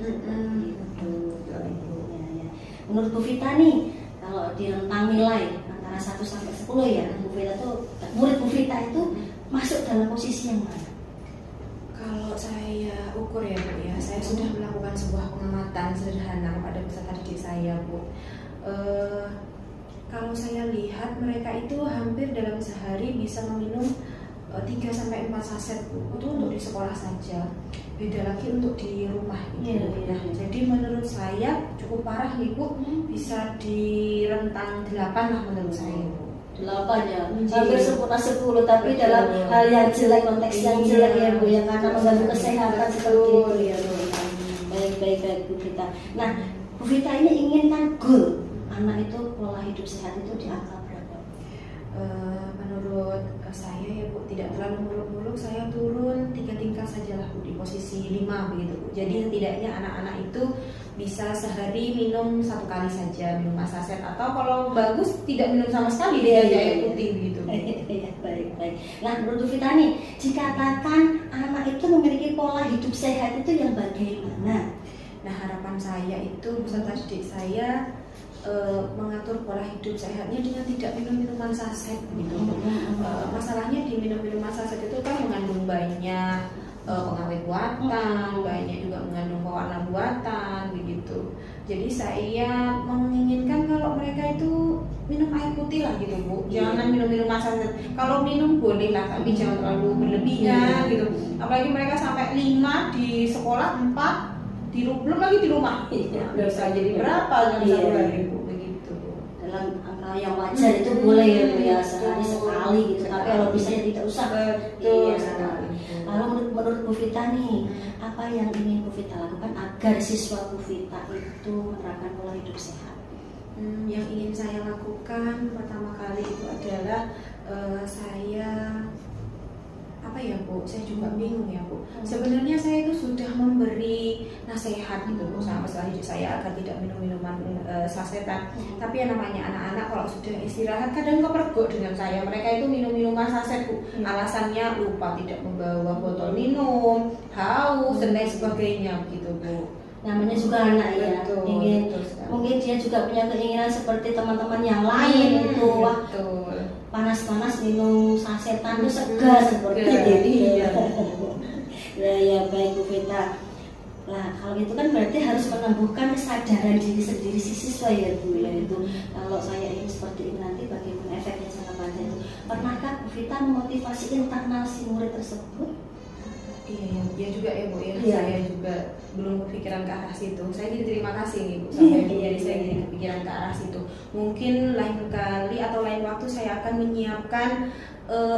Menurut Bu Vita nih, kalau di rentang nilai antara 1 sampai 10 ya, Bu Vita tuh murid Bu Vita itu masuk dalam posisi yang mana? Kalau saya ukur ya Bu ya, saya sudah melakukan sebuah pengamatan sederhana kepada peserta didik saya Bu. Kalau saya lihat mereka itu hampir dalam sehari bisa meminum 3 sampai 4 saset Bu. Itu untuk di sekolah saja. Beda lagi untuk di rumah gitu. Iya. Jadi menurut saya cukup parah nih Bu, bisa di rentang 8 lah menurut saya Bu. 8 ya, Iya. hampir sempurna 10, tapi Betul. dalam hal yang jelek, konteks yang Iya. jelek ya Bu ya, karena mengganggu kesehatan seperti itu Betul. ya Bu. Baik Bu Vita. Nah, Bu Vita ini inginkan goal anak itu pola hidup sehat itu di angka berapa? Menurut saya ya Bu, tidak terlalu muluk-muluk, saya turun 3 tingkat saja lah Bu, di posisi 5 begitu Bu. Jadi setidaknya anak-anak itu bisa sehari minum 1 kali saja minuman saset, atau kalau bagus tidak minum sama sekali, dia Iya. air putih begitu Bu. Baik. Nah, menurut Bu Vita nih, dikatakan anak itu memiliki pola hidup sehat itu yang bagaimana? Nah, harapan saya itu peserta didik saya mengatur pola hidup sehatnya dengan tidak minum minuman saset gitu. Masalahnya di minum minuman saset itu kan mengandung banyak pengawet buatan, banyak juga mengandung pewarna buatan begitu. Jadi saya menginginkan kalau mereka itu minum air putih lah gitu Bu. Jangan minum minuman saset. Kalau minum boleh lah, tapi jangan terlalu berlebihan gitu. Apalagi mereka sampai 5 di sekolah, 4 belum lagi di rumah. Bisa jadi berapa dalam satu hari Bu, begitu Bu. Dalam angka yang wajar itu boleh ya Bu ya, sehari sekali gitu. Tapi kalau bisa ya tidak usah. Betul sekali. Lalu menurut Bu Vita nih, apa yang ingin Bu Vita lakukan agar siswa Bu Vita itu menerapkan pola hidup sehat? Yang ingin saya lakukan pertama kali itu adalah saya saya juga bingung ya Bu. Sebenarnya saya itu sudah memberi nasihat gitu Bu sama peserta didik saya agar tidak minum minuman sasetan. Tapi yang namanya anak-anak kalau sudah istirahat kadang kepergok dengan saya. Mereka itu minum minuman saset Bu. Alasannya lupa tidak membawa botol minum, haus dan lain sebagainya gitu Bu. Namanya juga anak ya, Betul, ingin betul sekali. mungkin dia juga punya keinginan seperti teman-teman yang lain itu wah Betul. panas-panas minum sasetan itu segar seperti itu. Iya. Ya baik Bu Vita. Nah, kalau itu kan berarti harus menumbuhkan kesadaran diri sendiri si siswa ya Bu ya itu. Kalau saya ini seperti ini nanti bagaimana efeknya jangka panjang itu. Pernahkah Bu Vita memotivasi internal si murid tersebut? Iya, ya juga ya Bu ya. Iya. Saya juga belum kepikiran ke arah situ. Saya jadi terima kasih nih Bu sampai jadi saya jadi kepikiran ke arah situ. Mungkin lain kali atau lain waktu saya akan menyiapkan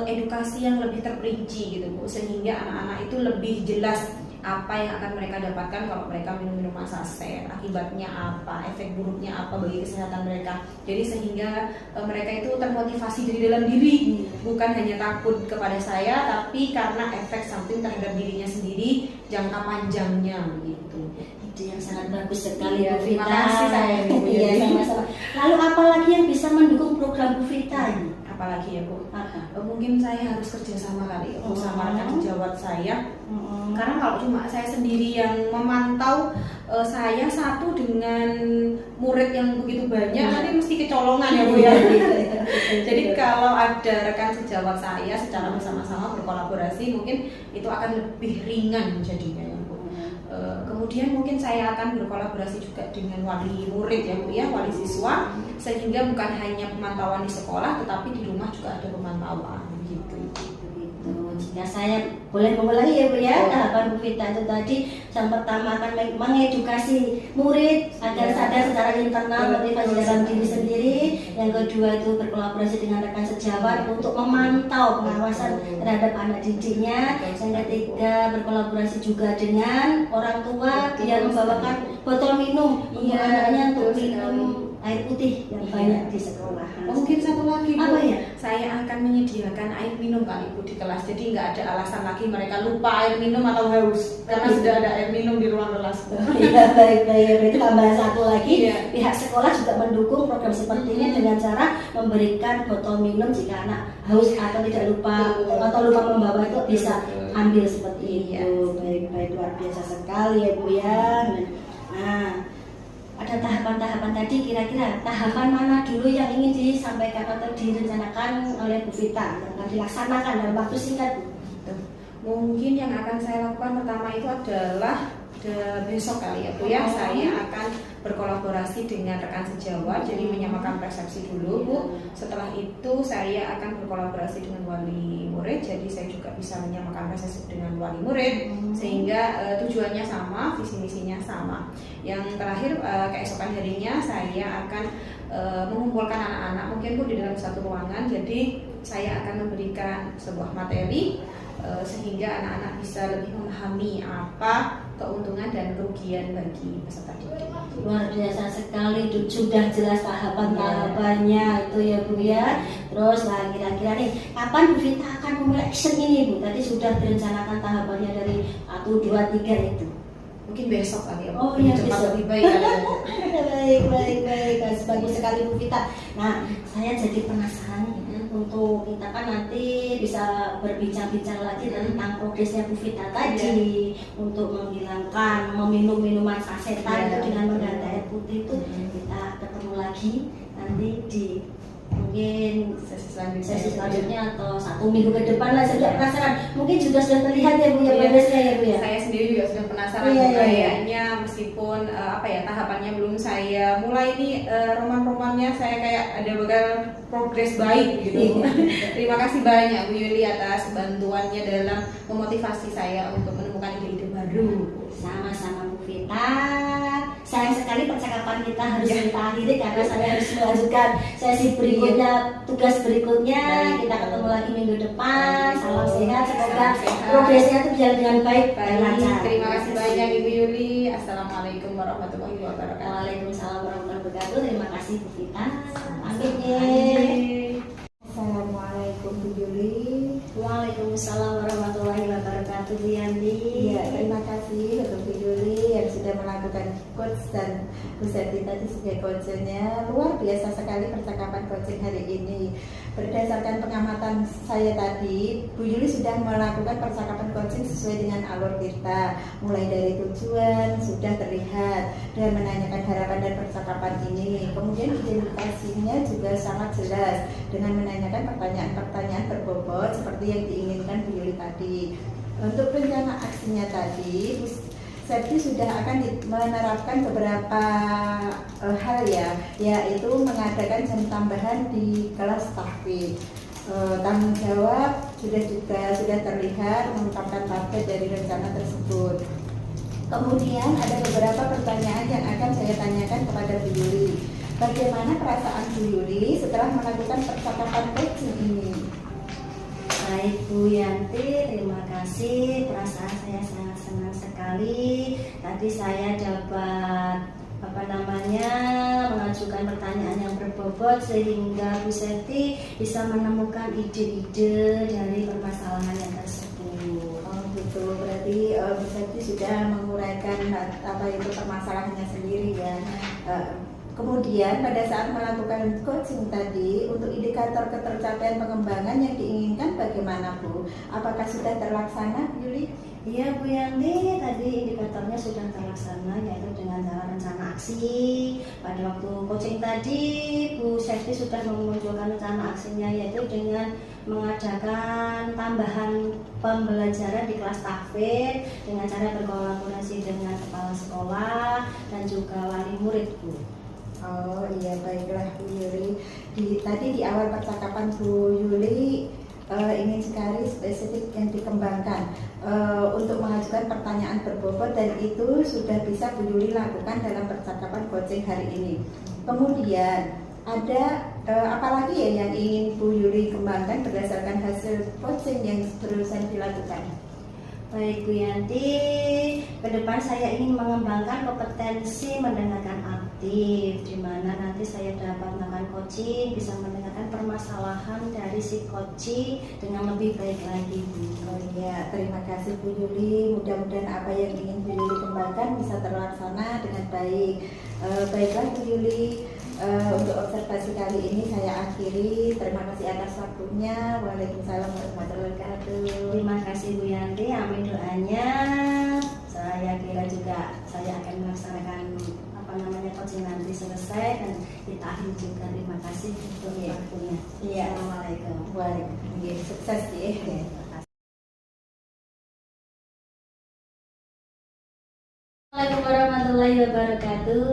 edukasi yang lebih terperinci gitu Bu, sehingga anak-anak itu lebih jelas apa yang akan mereka dapatkan kalau mereka minum minuman saset, akibatnya apa, efek buruknya apa bagi kesehatan mereka. Jadi sehingga mereka itu termotivasi dari dalam diri, bukan hanya takut kepada saya, tapi karena efek samping terhadap dirinya sendiri jangka panjangnya gitu. Ide yang sangat bagus sekali Iya, Bu terima Vita. kasih saya, Bu. Iya, sama-sama. Lalu apa lagi yang bisa mendukung program Bu Vita ini? Apalagi ya Bu, Apa? mungkin saya harus kerjasama kali ya, bersama rekan sejawat saya. Mm-mm. Karena kalau cuma saya sendiri yang memantau, saya satu dengan murid yang begitu banyak, nanti mesti kecolongan ya Bu ya. Jadi kalau ada rekan sejawat saya secara bersama-sama berkolaborasi, mungkin itu akan lebih ringan jadinya ya Bu. Kemudian mungkin saya akan berkolaborasi juga dengan wali murid ya Bu ya, wali siswa, sehingga bukan hanya pemantauan di sekolah, tetapi di rumah juga ada pemantauan gitu. Jika saya boleh memulai ya Bu ya, tahapan Bu Vita itu tadi yang pertama akan mengedukasi murid agar sadar secara internal motivasi dalam diri sendiri. Yang kedua itu berkolaborasi dengan rekan sejawat untuk memantau pengawasan terhadap anak didiknya. Yang ketiga berkolaborasi juga dengan orang tua biar membawakan botol minum untuk anaknya untuk minum air putih yang banyak di sekolah. Mungkin satu lagi Bu, Apa ya? saya akan menyediakan air minum kali Bu di kelas. Jadi nggak ada alasan lagi mereka lupa air minum atau haus karena sudah ada air minum di ruang kelas. Iya, baik-baik. Berarti tambahan satu lagi, Iya. pihak sekolah juga mendukung program seperti ini dengan cara memberikan botol minum jika anak haus atau tidak lupa atau lupa membawa itu bisa ambil seperti itu. Baik-baik, luar biasa sekali ya Bu ya. Nah, ada tahapan-tahapan tadi, kira-kira tahapan mana dulu yang ingin disampaikan atau direncanakan oleh Bu Vita yang akan dilaksanakan dalam waktu singkat Bu? Mungkin yang akan saya lakukan pertama itu adalah besok kali ya Bu ya, saya akan berkolaborasi dengan rekan sejawat, jadi menyamakan persepsi dulu Bu. Setelah itu saya akan berkolaborasi dengan wali murid, jadi saya juga bisa menyamakan persepsi dengan wali murid, sehingga tujuannya sama, visi misinya sama. Yang terakhir keesokan harinya saya akan mengumpulkan anak-anak mungkin Bu di dalam satu ruangan, jadi saya akan memberikan sebuah materi sehingga anak-anak bisa lebih memahami apa keuntungan dan kerugian bagi peserta didik. Luar biasa sekali, sudah jelas tahapan-tahapannya itu ya Bu ya. Terus lah kira-kira nih kapan Bu Vita akan memulai action ini Bu? Tadi sudah direncanakan tahapannya dari 1, 2, 3 itu. Mungkin besok kali ya Bu, Oh iya, cepat besok. lebih baik kali ya Bu. baik, bagus sekali Bu Vita. Nah, saya jadi penasaran nih, untuk kita kan nanti bisa berbincang-bincang lagi tentang progresnya Bu Vita tadi untuk menghilangkan meminum minuman sasetan itu dengan mengganti air putih itu. Kita ketemu lagi nanti di mungkin sesi selanjutnya atau 1 minggu ke depan lah. Saya juga penasaran, mungkin juga sudah terlihat ya Bu ya progresnya ya Bu ya. Saya sendiri juga sudah penasaran Iya, Bu, iya. kayaknya meskipun tahapannya belum saya mulai nih, roman-romannya saya kayak ada bakal progres baik gitu. Terima kasih banyak Bu Yuli atas bantuannya dalam memotivasi saya untuk menemukan ide-ide baru. Sama-sama Bu Vita. Sayang sekali percakapan kita harus kita akhiri karena saya harus melanjutkan sesi berikutnya, tugas berikutnya. Kita ketemu lagi minggu depan. Salam sehat, semoga progresnya itu berjalan dengan baik dan lancar. Terima kasih banyak Ibu Yuli. Assalamualaikum warahmatullahi wabarakatuh. Waalaikumsalam warahmatullahi wabarakatuh. Terima kasih Bu Vita. Amin. Assalamualaikum Bu Yuli. Waalaikumsalam warahmatullahi wabarakatuh Bu Yanti. Iya, terima kasih untuk Bu Yuli yang sudah melakukan coach dan Bu Seti tadi sebagai coachnya. Luar biasa sekali percakapan coaching hari ini. Berdasarkan pengamatan saya tadi, Bu Yuli sudah melakukan percakapan coaching sesuai dengan alur kita. Mulai dari tujuan sudah terlihat dan menanyakan harapan dan percakapan ini. Kemudian identifikasinya juga sangat jelas dengan menanyakan pertanyaan-pertanyaan berbobot seperti yang diinginkan Bu Yuli tadi. Untuk rencana aksinya tadi, Septi sudah akan menerapkan beberapa hal ya, yaitu mengadakan jam tambahan di kelas tahfidz. Tanggung jawab sudah terlihat mengungkapkan target dari rencana tersebut. Kemudian ada beberapa pertanyaan yang akan saya tanyakan kepada Bu Yuli. Bagaimana perasaan Bu Yuli setelah melakukan percakapan coaching ini? Baik Bu Yanti, terima kasih. Perasaan saya sangat senang sekali. Tadi saya dapat mengajukan pertanyaan yang berbobot sehingga Bu Septi bisa menemukan ide-ide dari permasalahan yang tersebut. Oh gitu, berarti Bu Septi sudah menguraikan apa itu permasalahannya sendiri ya. Kemudian pada saat melakukan coaching tadi, untuk indikator ketercapaian pengembangan yang diinginkan bagaimana Bu? Apakah sudah terlaksana Bu Yuli? Iya Bu Yanti, tadi indikatornya sudah terlaksana, yaitu dengan cara rencana aksi. Pada waktu coaching tadi Bu Septi sudah memunculkan rencana aksinya, yaitu dengan mengadakan tambahan pembelajaran di kelas tahfidz dengan cara berkolaborasi dengan kepala sekolah dan juga wali murid Bu. Oh iya, baiklah Bu Yuli. Tadi di awal percakapan Bu Yuli ingin sekali spesifik yang dikembangkan untuk mengajukan pertanyaan berbobot, dan itu sudah bisa Bu Yuli lakukan dalam percakapan coaching hari ini. Kemudian ada apalagi ya yang ingin Bu Yuli kembangkan berdasarkan hasil coaching yang barusan dilakukan? Baik Bu Yanti, ke depan saya ingin mengembangkan kompetensi mendengarkan aktif, di mana nanti saya dapat melakukan coaching, bisa mendengarkan permasalahan dari si coaching dengan lebih baik lagi Bu. Oh iya, terima kasih Bu Yuli. Mudah-mudahan apa yang ingin Bu Yuli kembangkan bisa terlaksana dengan baik. Baiklah Bu Yuli, untuk observasi kali ini saya akhiri. Terima kasih atas waktunya. Waalaikumsalam warahmatullahi wabarakatuh. Terima kasih Bu Yanti, amin doanya. Saya kira juga saya akan melaksanakan coaching nanti selesai dan kita akhiri juga. Terima kasih untuk waktunya. Iya. Assalamualaikum. Waalaikumsalam. Sukses ya. Assalamualaikum warahmatullahi wabarakatuh.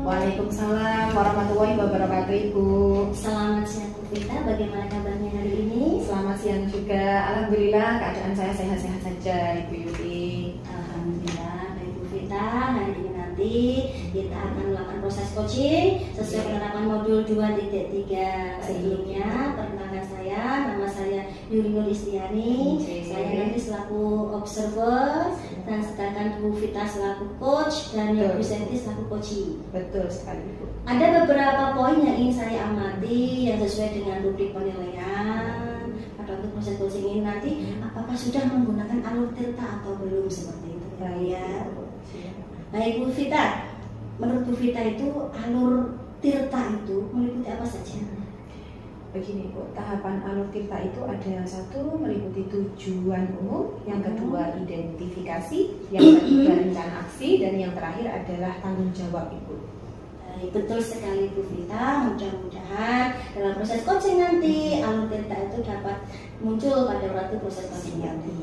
Waalaikumsalam warahmatullahi wabarakatuh Ibu. Selamat siang Bu Vita, bagaimana kabarnya hari ini? Selamat siang juga. Alhamdulillah keadaan saya sehat-sehat saja Ibu Yuli. Alhamdulillah, baik Bu Vita. Hari ini nanti kita akan melakukan proses coaching sesuai penerapan modul 2.3. Sebelumnya perkenalkan saya, nama saya Yuli Nur Istiani. Saya nanti selaku observer dan sedangkan Bu Vita selaku coach dan Bu Septi selaku coaching. Betul sekali Ibu. Ada beberapa poin yang ingin saya amati yang sesuai dengan rubrik penilaian. Pada waktu proses coaching ini nanti apakah sudah menggunakan alur tirta atau belum, seperti itu ya. Baik Bu Vita, menurut Bu Vita itu alur tirta itu meliputi apa saja? Begini Bu, tahapan alur tirta itu ada satu meliputi tujuan umum, yang kedua identifikasi, yang ketiga rencana aksi, dan yang terakhir adalah tanggung jawab Ibu. Betul sekali Bu Vita, mudah-mudahan dalam proses coaching nanti alur tirta itu dapat muncul pada waktu proses coaching nanti.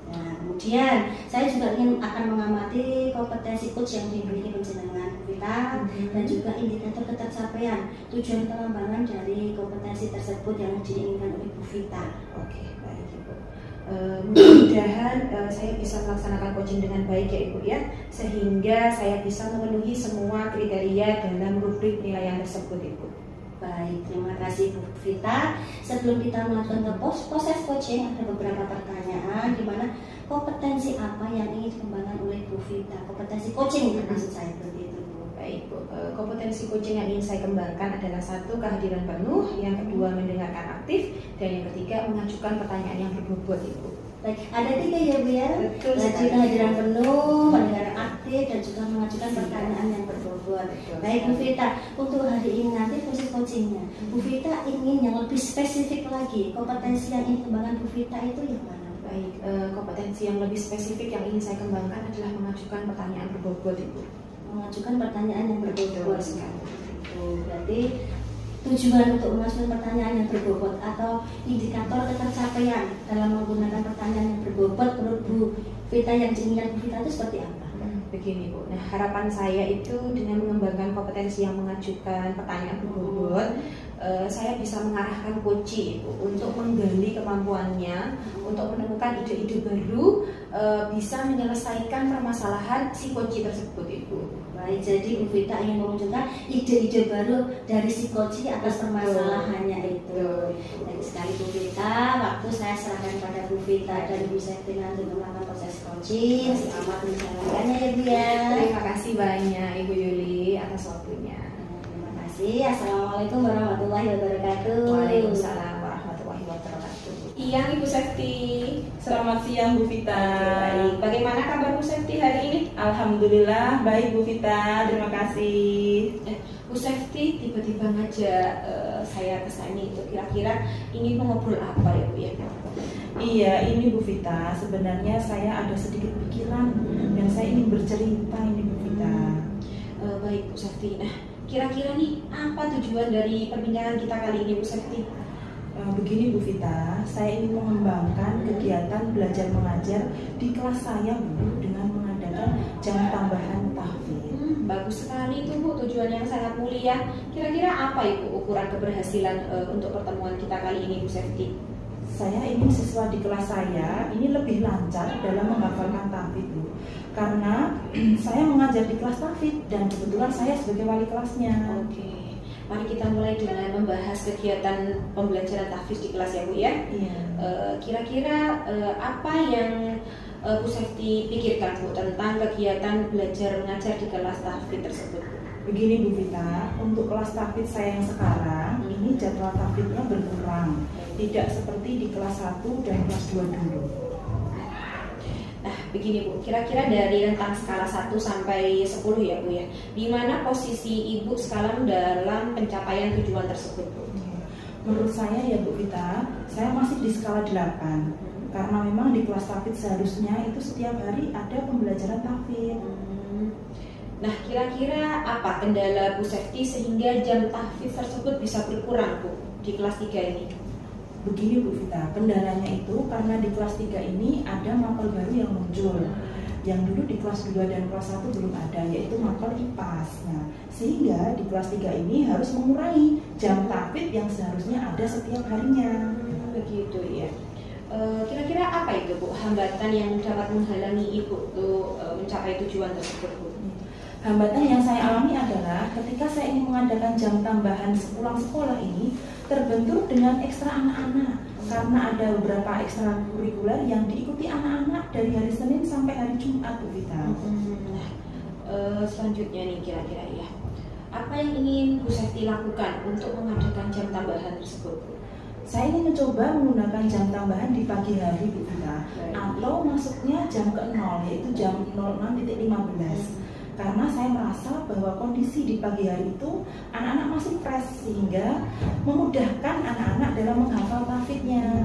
Nah, kemudian saya juga akan mengamati kompetensi coach yang dimiliki penjenengan Bu Vita dan juga indikator ketercapaian tujuan pengembangan dari kompetensi tersebut yang diinginkan oleh Bu Vita. Oke, baik Ibu. Mudah-mudahan saya bisa melaksanakan coaching dengan baik ya Ibu ya, sehingga saya bisa memenuhi semua kriteria dalam rubrik penilaian tersebut Ibu. Baik, terima kasih Bu Vita. Sebelum kita melakukan proses coaching, ada beberapa pertanyaan di mana kompetensi apa yang ingin dikembangkan oleh Bu Vita? Kompetensi coaching maksud saya seperti itu Bu. Baik Bu, kompetensi coaching yang ingin saya kembangkan adalah satu, kehadiran penuh, yang kedua mendengarkan aktif, dan yang ketiga mengajukan pertanyaan yang berbobot Ibu. Baik, ada 3 ya Bu ya. Betul Jadi sekali. kehadiran penuh, mendengarkan aktif, dan juga mengajukan pertanyaan yang berbobot. Betul Baik Bu sekali. Vita, untuk hari ini nanti proses coachingnya, Bu Vita ingin yang lebih spesifik lagi. Kompetensi yang ingin dikembangkan Bu Vita itu yang mana? Baik, kompetensi yang lebih spesifik yang ingin saya kembangkan adalah mengajukan pertanyaan berbobot Ibu. Mengajukan pertanyaan yang berbobot. sekali. Berarti tujuan untuk mengajukan pertanyaan yang berbobot atau indikator ketercapaian dalam menggunakan pertanyaan yang berbobot menurut Bu Vita yang diinginkan Bu Vita itu seperti apa? Begini Bu, nah harapan saya itu dengan mengembangkan kompetensi yang mengajukan pertanyaan berbobot, saya bisa mengarahkan coach Ibu untuk menggali kemampuannya, untuk menemukan ide-ide baru, bisa menyelesaikan permasalahan si coach tersebut Ibu. Baik, jadi Bu Vita ingin menunjukkan ide-ide baru dari si coach atas permasalahannya itu. Baik sekali Bu Vita, waktu saya serahkan pada Bu Vita dan Bu Septina untuk melakukan proses coaching. Selamat menjalankannya ya Bu ya. Terima kasih banyak Ibu Yuli atas waktunya. Terima kasih. Assalamualaikum warahmatullahi wabarakatuh. Waalaikumsalam warahmatullahi wabarakatuh. Iya Ibu Septi. Selamat siang Bu Vita. Baik. Bagaimana kabar Bu Septi hari ini? Alhamdulillah baik Bu Vita, terima kasih. Bu Septi tiba-tiba ngajak saya ke sini itu kira-kira ingin mengobrol apa ya Bu ya? Iya, ini Bu Vita, sebenarnya saya ada sedikit pikiran dan saya ingin bercerita ini Bu Vita. Baik Bu Septi. Nah, kira-kira nih apa tujuan dari perbincangan kita kali ini Bu Septi? Begini Bu Vita, saya ingin mengembangkan kegiatan belajar mengajar di kelas saya Bu dengan mengadakan jam tambahan tahfidz. Bagus sekali itu Bu, tujuan yang sangat mulia. Kira-kira apa Ibu ukuran keberhasilan untuk pertemuan kita kali ini Bu Septi? Saya ingin siswa di kelas saya ini lebih lancar dalam menghafalkan tahfidz Bu. Karena saya mengajar di kelas tahfidz dan kebetulan saya sebagai wali kelasnya. Oke. Mari kita mulai dengan membahas kegiatan pembelajaran tahfidz di kelas ya Bu ya. Iya. Kira-kira apa yang Bu Septi pikirkan Bu tentang kegiatan belajar mengajar di kelas tahfidz tersebut? Begini Bu Vita, untuk kelas tahfidz saya yang sekarang ini jadwal tahfidznya berkurang, tidak seperti di kelas 1 dan kelas 2 dulu. Nah, begini Bu, kira-kira dari rentang skala 1 sampai 10 ya Bu ya, di mana posisi Ibu sekarang dalam pencapaian tujuan tersebut Bu? Menurut saya ya Bu Vita, saya masih di skala 8 karena memang di kelas tahfidz seharusnya itu setiap hari ada pembelajaran tahfidz. Nah, kira-kira apa kendala Bu Septi sehingga jam tahfidz tersebut bisa berkurang Bu di kelas 3 ini? Begini Bu Vita, kendalanya itu karena di kelas 3 ini ada mapel baru yang muncul yang dulu di kelas 2 dan kelas 1 belum ada, yaitu mapel IPAS. Nah, sehingga di kelas 3 ini harus mengurangi jam tahfidz yang seharusnya ada setiap harinya. Begitu ya. Kira-kira apa itu Bu hambatan yang dapat menghalangi Ibu untuk mencapai tujuan tersebut Bu? Hambatan yang saya alami adalah ketika saya ingin mengadakan jam tambahan sepulang sekolah ini terbentur dengan ekstra anak-anak karena ada beberapa ekstra kurikuler yang diikuti anak-anak dari hari Senin sampai hari Jumat Bu Vita. Nah, selanjutnya nih kira-kira ya, apa yang ingin Bu Septi lakukan untuk mengadakan jam tambahan tersebut Bu? Saya ingin mencoba menggunakan jam tambahan di pagi hari Bu Vita atau masuknya jam ke-0 yaitu jam 06.15. Karena saya merasa bahwa kondisi di pagi hari itu anak-anak masih fresh sehingga memudahkan anak-anak dalam menghafal tahfidznya.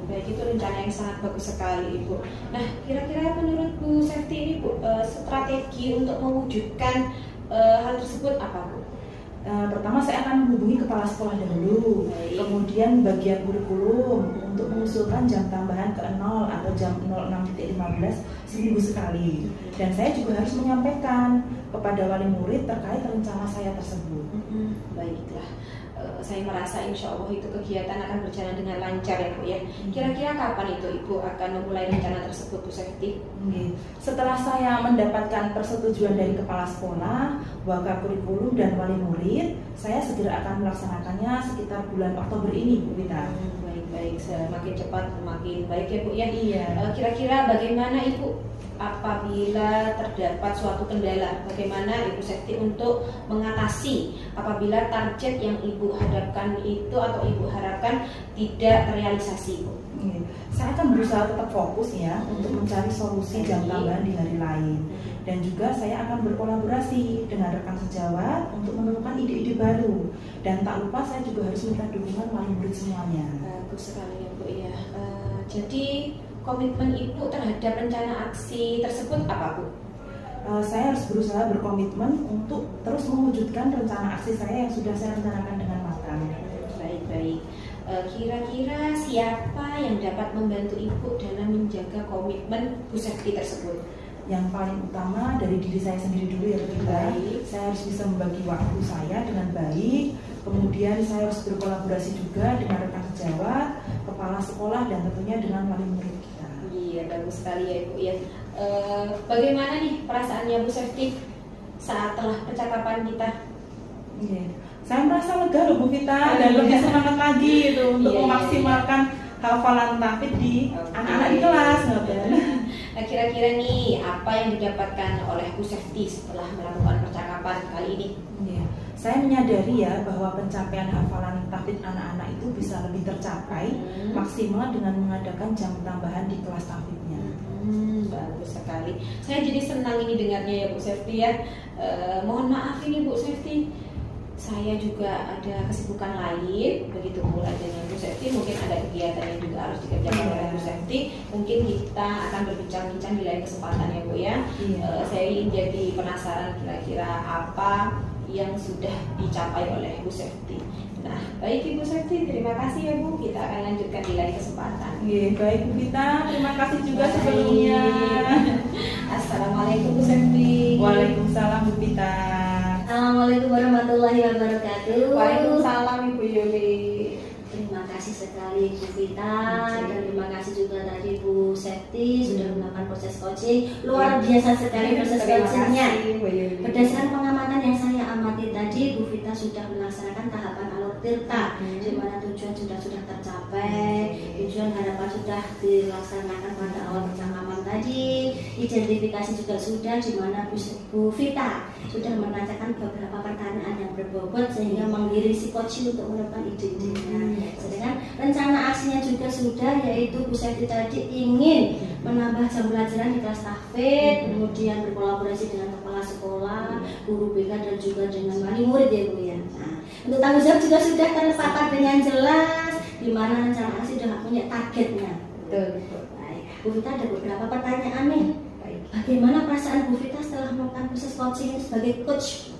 Baik, itu rencana yang sangat bagus sekali Ibu. Nah, kira-kira menurut Bu Septi ini Bu, strategi untuk mewujudkan hal tersebut apa Bu? Pertama saya akan menghubungi kepala sekolah dahulu, kemudian bagian kurikulum untuk mengusulkan jam tambahan ke 0 atau jam 06.15 seminggu sekali. Dan saya juga harus menyampaikan kepada wali murid terkait rencana saya tersebut. Baiklah, saya merasa insya Allah itu kegiatan akan berjalan dengan lancar ya Bu ya. Kira-kira kapan itu Ibu akan memulai rencana tersebut Bu Septi? Setelah saya mendapatkan persetujuan dari kepala sekolah, wakakurikulum dan wali murid, saya segera akan melaksanakannya sekitar bulan Oktober ini Bu Vita. Baik, semakin cepat semakin baik ya Bu ya. Iya. Kira-kira bagaimana Ibu apabila terdapat suatu kendala, bagaimana Ibu Septi untuk mengatasi apabila target yang Ibu hadapkan itu atau Ibu harapkan tidak terrealisasi Bu? Saya akan berusaha tetap fokus ya untuk mencari solusi jam tambahan di hari lain. Dan juga saya akan berkolaborasi dengan rekan sejawat untuk menemukan ide-ide baru. Dan tak lupa saya juga harus minta dukungan wali murid semuanya. Bagus sekali ya Bu ya. Jadi komitmen Ibu terhadap rencana aksi tersebut apa Bu? Saya harus berusaha berkomitmen untuk terus mewujudkan rencana aksi saya yang sudah saya rencanakan dengan matang. Kira-kira siapa yang dapat membantu Ibu dalam menjaga komitmen Bu Septi tersebut? Yang paling utama dari diri saya sendiri dulu ya Bu Vita. Saya harus bisa membagi waktu saya dengan baik. Kemudian saya harus berkolaborasi juga dengan rekan sejawat, kepala sekolah, dan tentunya dengan wali murid kita. Iya, bagus sekali ya Ibu ya. Bagaimana nih perasaannya Bu Septi saat telah percakapan kita? Iya. Saya merasa lega loh Bu Vita dan lebih semangat lagi itu untuk memaksimalkan hafalan tahfidz di anak-anak di kelas. Nah, kira-kira nih apa yang didapatkan oleh Bu Septi setelah melakukan percakapan kali ini? Iya. Saya menyadari ya bahwa pencapaian hafalan tahfidz anak-anak itu bisa lebih tercapai maksimal dengan mengadakan jam tambahan di kelas tahfidznya. Bagus sekali. Saya jadi senang ini dengarnya ya Bu Septi ya. Mohon maaf ini Bu Septi, saya juga ada kesibukan lain, begitu pula dengan Bu Septi. Mungkin ada kegiatan yang juga harus dikerjakan oleh Bu Septi. Mungkin kita akan berbincang-bincang di lain kesempatan ya Bu ya. Saya ingin jadi penasaran kira-kira apa yang sudah dicapai oleh Bu Septi. Nah, baik Ibu Septi, terima kasih ya Bu. Kita akan lanjutkan di lain kesempatan. Iya, baik Bu Vita, terima kasih juga sebelumnya. Assalamualaikum Bu Septi. Waalaikumsalam Bu Vita. Assalamualaikum warahmatullahi wabarakatuh. Waalaikumsalam Ibu Yuli. Terima kasih sekali Bu Vita dan terima kasih juga tadi Bu Septi sudah melakukan proses coaching. Luar biasa sekali proses coachingnya. Berdasarkan pengamatan yang saya amati tadi, Bu Vita sudah melaksanakan tahapan alur tirta, di mana tujuan sudah tercapai, tujuan harapan sudah dilaksanakan pada awal percakapan tadi, identifikasi juga sudah, di mana Bu Vita sudah menanyakan beberapa pertanyaan yang berbobot sehingga mengiringi si coaching untuk menemukan ide-idenya. Sedangkan rencana aksinya juga sudah, yaitu Bu Septi tadi ingin menambah jam pelajaran di kelas tahfidz, kemudian berkolaborasi dengan kepala sekolah, guru BK dan juga dengan wali murid ya Bu ya. Nah, untuk tanggung jawab juga sudah terpapat dengan jelas, di mana rencana aksi sudah punya targetnya. Betul. Baik, Bu Vita ada beberapa pertanyaan nih. Bagaimana perasaan Bu Vita setelah melakukan proses coaching sebagai coach?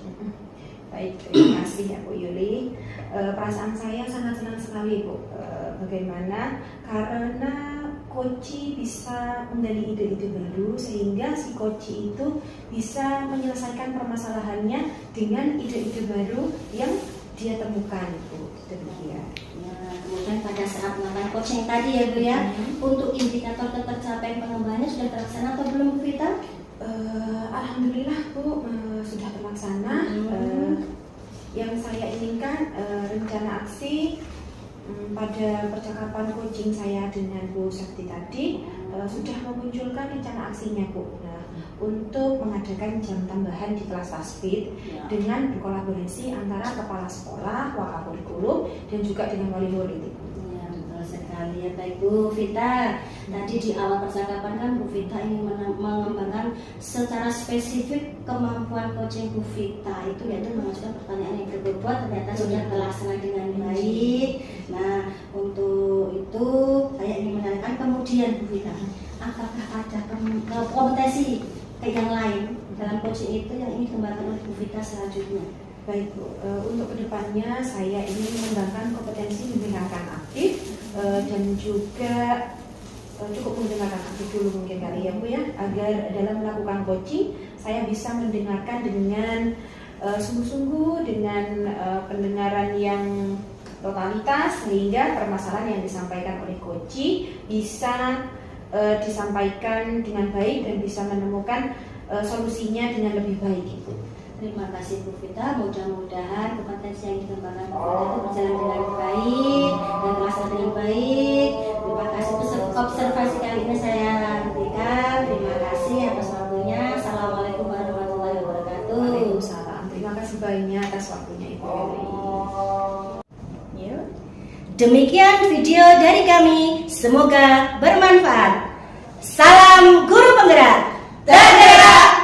Baik, terima kasih ya Bu Yuli. Perasaan saya sangat senang sekali Bu. Bagaimana? Karena coach bisa menggali ide-ide baru sehingga si coach itu bisa menyelesaikan permasalahannya dengan ide-ide baru yang dia temukan Bu. Demikian. Nah, kemudian pada saat melakukan coaching tadi ya Bu ya, untuk indikator tercapai pengembangannya sudah terlaksana atau belum Bu Vita? Alhamdulillah Bu, sudah terlaksana. Yang saya inginkan rencana aksi pada percakapan coaching saya dengan Bu Septi tadi sudah memunculkan rencana aksinya Bu. Nah, untuk mengadakan jam tambahan di kelas tahfidz dengan berkolaborasi antara kepala sekolah, wakakurikulum dan juga dengan wali murid. Ya, betul sekali ya. Baik Bu Vita, tadi di awal percakapan kan Bu Vita ingin mengembangkan secara spesifik kemampuan coaching Bu Vita itu, yaitu mengajukan pertanyaan yang berbobot, ternyata sudah terlaksana dengan baik. Nah, untuk itu saya ingin menanyakan kemudian Bu Vita, apakah ada kompetensi yang lain dalam coaching itu yang ingin dikembangkan oleh Bu Vita selanjutnya? Baik Bu, untuk kedepannya saya ingin mengembangkan kompetensi mendengarkan aktif dan juga cukup mendengarkan aktif dulu mungkin kali ya Bu ya, agar dalam melakukan coaching saya bisa mendengarkan dengan sungguh-sungguh, dengan pendengaran yang totalitas, sehingga permasalahan yang disampaikan oleh coach bisa disampaikan dengan baik dan bisa menemukan solusinya dengan lebih baik itu. Terima kasih Bu Vita, mudah-mudahan kompetensi yang dikembangkan Bu Vita itu berjalan dengan baik dan terlaksana dengan baik. Terima kasih untuk observasi kali ini saya hentikan. Terima kasih atas waktunya. Assalamualaikum warahmatullahi wabarakatuh. Waalaikumsalam. Terima kasih banyak atas waktunya Ibu Yuli. Demikian video dari kami, semoga bermanfaat. Salam guru penggerak, tergerak